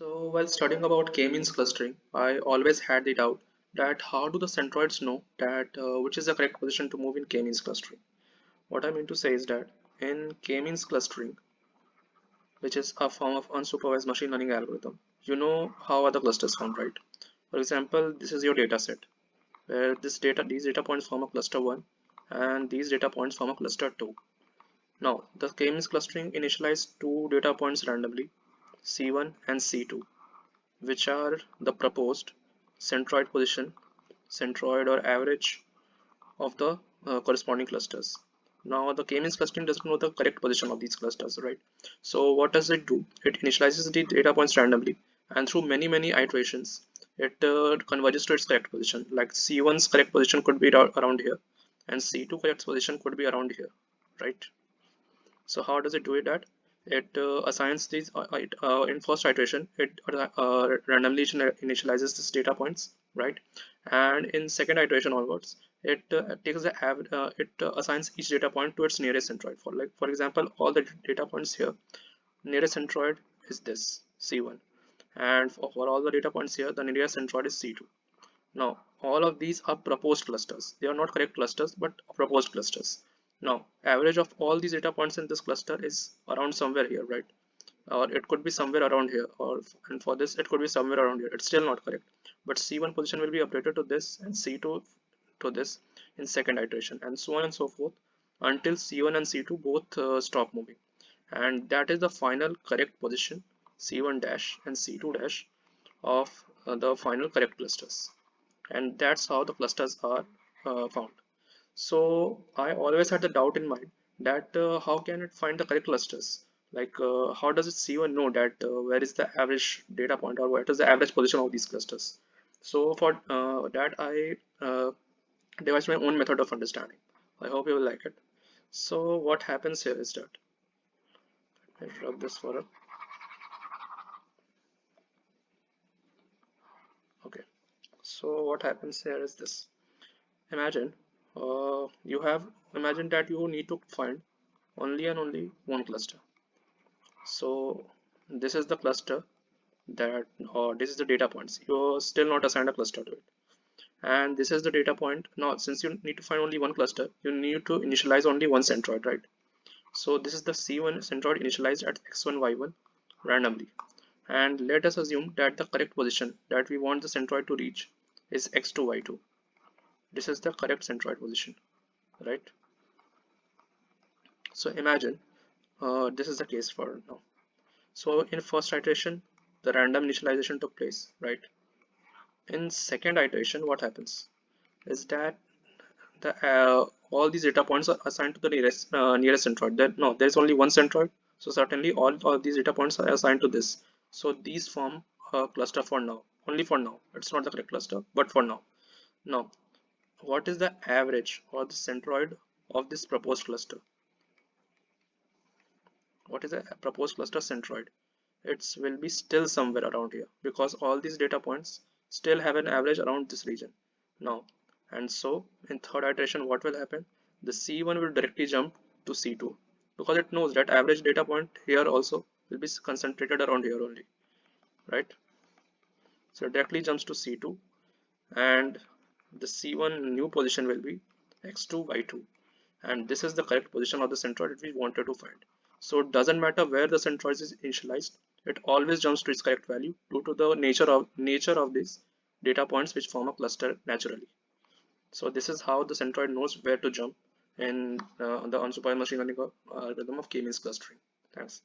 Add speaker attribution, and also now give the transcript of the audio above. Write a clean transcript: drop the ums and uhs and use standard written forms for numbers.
Speaker 1: So while studying about K-means clustering, I always had the doubt that how do the centroids know that which is the correct position to move in K-means clustering. What I mean to say is that in K-means clustering, which is a form of unsupervised machine learning algorithm, you know how are the clusters formed, right? For example, this is your data set where these data points form a cluster 1 and these data points form a cluster 2. Now, the K-means clustering initialized two data points randomly, C1 and C2, which are the proposed centroid position, centroid or average of the corresponding clusters. Now the K-means clustering doesn't know the correct position of these clusters, right? So what does it do? It initializes the data points randomly, and through many iterations, it converges to its correct position. Like C1's correct position could be around here, and C2 correct position could be around here, right? So how does it do it that? It assigns these in first iteration it randomly initializes these data points, right? And in second iteration onwards it takes the assigns each data point to its nearest centroid. For example, all the data points here, nearest centroid is this C1, and for all the data points here the nearest centroid is C2. Now, all of these are proposed clusters. They are not correct clusters, but proposed clusters. Now, average of all these data points in this cluster is around somewhere here, right? Or it could be somewhere around here, and for this it could be somewhere around here. It's still not correct. But C1 position will be updated to this and C2 to this in second iteration, and so on and so forth until C1 and C2 both stop moving. And that is the final correct position C1 dash and C2 dash of the final correct clusters, and that's how the clusters are found. So I always had the doubt in mind that how can it find the correct clusters? Like how does it C1 know that where is the average data point or what is the average position of these clusters? So for that I devised my own method of understanding. I hope you will like it. So what happens here is that I'll rub this for a okay. So what happens here is this. Imagine you have imagine that you need to find only and only one cluster. So this is the cluster that, or this is the data points. You're still not assigned a cluster to it. And this is the data point. Now, since you need to find only one cluster, you need to initialize only one centroid, right? So this is the C1 centroid initialized at x1, y1 randomly. And let us assume that the correct position that we want the centroid to reach is x2, y2. This is the correct centroid position, right? So imagine this is the case for now. So in first iteration, the random initialization took place, right? In second iteration, what happens is that the all these data points are assigned to the nearest centroid. No, there is only one centroid, so certainly all these data points are assigned to this. So these form a cluster for now, only for now. It's not the correct cluster, but for now. Now, what is the average or the centroid of this proposed cluster? What is a proposed cluster centroid? It will be still somewhere around here because all these data points still have an average around this region now. And so in third iteration, what will happen? The C1 will directly jump to C2 because it knows that average data point here also will be concentrated around here only, right? So it directly jumps to C2, and the C1 new position will be x2 y2, and this is the correct position of the centroid that we wanted to find. So it doesn't matter where the centroid is initialized, it always jumps to its correct value due to the nature of these data points which form a cluster naturally. So this is how the centroid knows where to jump in the unsupervised machine learning algorithm of K-means clustering. Thanks.